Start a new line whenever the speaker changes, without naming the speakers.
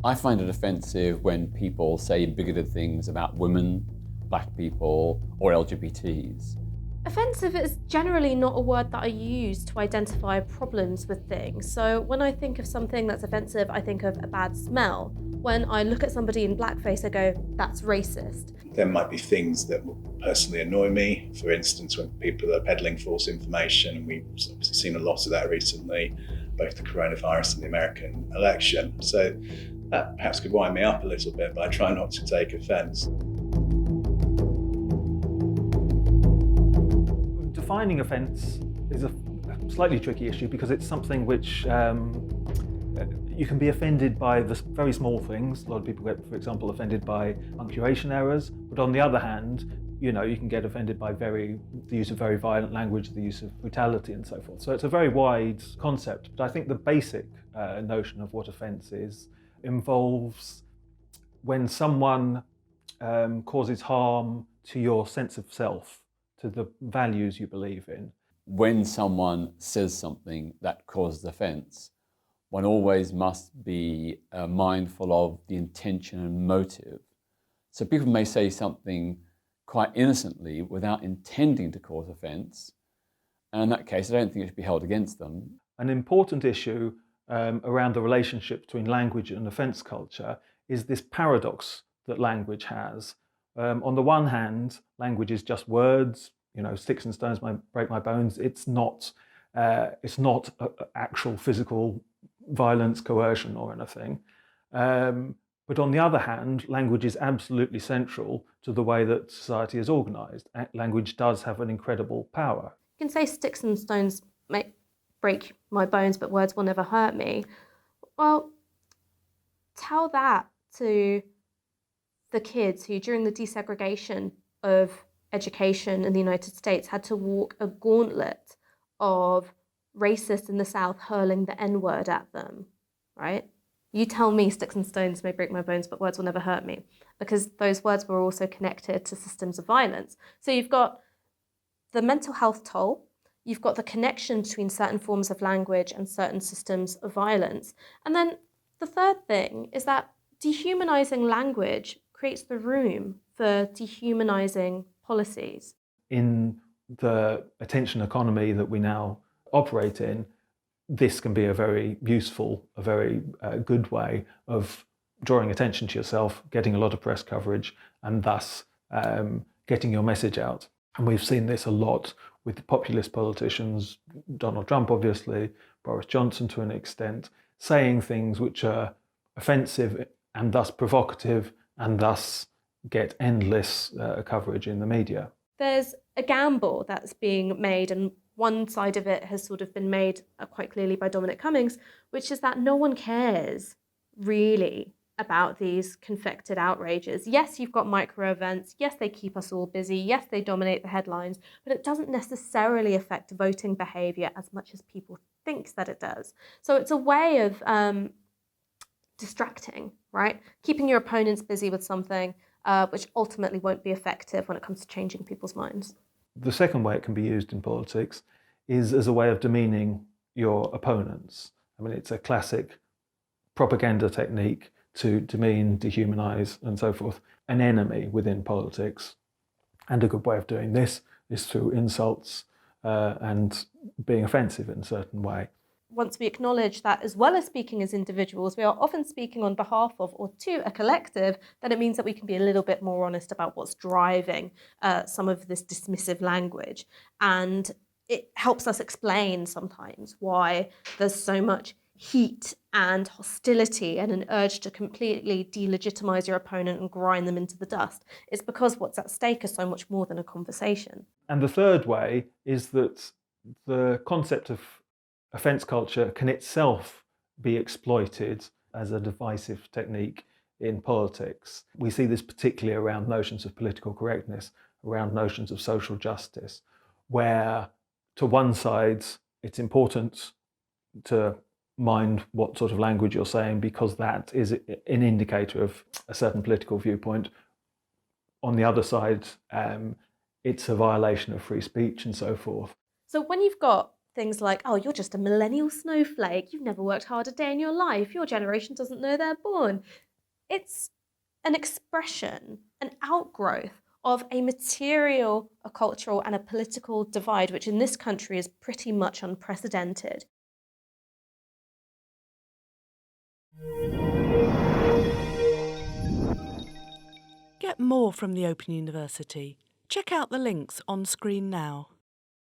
I find it offensive when people say bigoted things about women, black people, or LGBTs.
Offensive is generally not a word that I use to identify problems with things. So when I think of something that's offensive, I think of a bad smell. When I look at somebody in blackface, I go, that's racist.
There might be things that will personally annoy me. For instance, when people are peddling false information, and we've obviously seen a lot of that recently, both the coronavirus and the American election. So that perhaps could wind me up a little bit, but I try not to take offence.
Defining offence is a slightly tricky issue because it's something which you can be offended by the very small things. A lot of people get, for example, offended by punctuation errors. But on the other hand, you can get offended by the use of very violent language, the use of brutality and so forth. So it's a very wide concept. But I think the basic notion of what offence is involves when someone causes harm to your sense of self, to the values you believe in.
When someone says something that causes offence, one always must be mindful of the intention and motive. So people may say something quite innocently without intending to cause offence, and in that case I don't think it should be held against them.
An important issue around the relationship between language and offence culture is this paradox that language has. On the one hand, language is just words, sticks and stones might break my bones. It's not actual physical violence, coercion or anything. But on the other hand, language is absolutely central to the way that society is organised. Language does have an incredible power.
You can say sticks and stones may break my bones, but words will never hurt me. Well, tell that to the kids who, during the desegregation of education in the United States, had to walk a gauntlet of racists in the South hurling the N-word at them, right? You tell me sticks and stones may break my bones, but words will never hurt me, because those words were also connected to systems of violence. So you've got the mental health toll, you've got the connection between certain forms of language and certain systems of violence. And then the third thing is that dehumanizing language creates the room for dehumanizing policies.
In the attention economy that we now operate in, this can be a very useful, a very good way of drawing attention to yourself, getting a lot of press coverage, and thus getting your message out. And we've seen this a lot with the populist politicians, Donald Trump obviously, Boris Johnson to an extent, saying things which are offensive and thus provocative and thus get endless coverage in the media.
There's a gamble that's being made, and one side of it has sort of been made quite clearly by Dominic Cummings, which is that no one cares really about these conflicted outrages. Yes, you've got micro events. Yes, they keep us all busy. Yes, they dominate the headlines, but it doesn't necessarily affect voting behavior as much as people think that it does. So it's a way of distracting, right? Keeping your opponents busy with something which ultimately won't be effective when it comes to changing people's minds.
The second way it can be used in politics is as a way of demeaning your opponents. I mean, it's a classic propaganda technique to demean, dehumanize, and so forth, an enemy within politics. And a good way of doing this is through insults and being offensive in a certain way.
Once we acknowledge that, as well as speaking as individuals, we are often speaking on behalf of or to a collective, then it means that we can be a little bit more honest about what's driving some of this dismissive language. And it helps us explain sometimes why there's so much heat and hostility and an urge to completely delegitimize your opponent and grind them into the dust. It's because what's at stake is so much more than a conversation.
And the third way is that the concept of offence culture can itself be exploited as a divisive technique in politics. We see this particularly around notions of political correctness, around notions of social justice, where to one side it's important to mind what sort of language you're saying because that is an indicator of a certain political viewpoint. On the other side, it's a violation of free speech and so forth.
So when you've got things like, oh, you're just a millennial snowflake. You've never worked hard a day in your life. Your generation doesn't know they're born. It's an expression, an outgrowth of a material, a cultural, and a political divide, which in this country is pretty much unprecedented.
Get more from the Open University. Check out the links on screen now.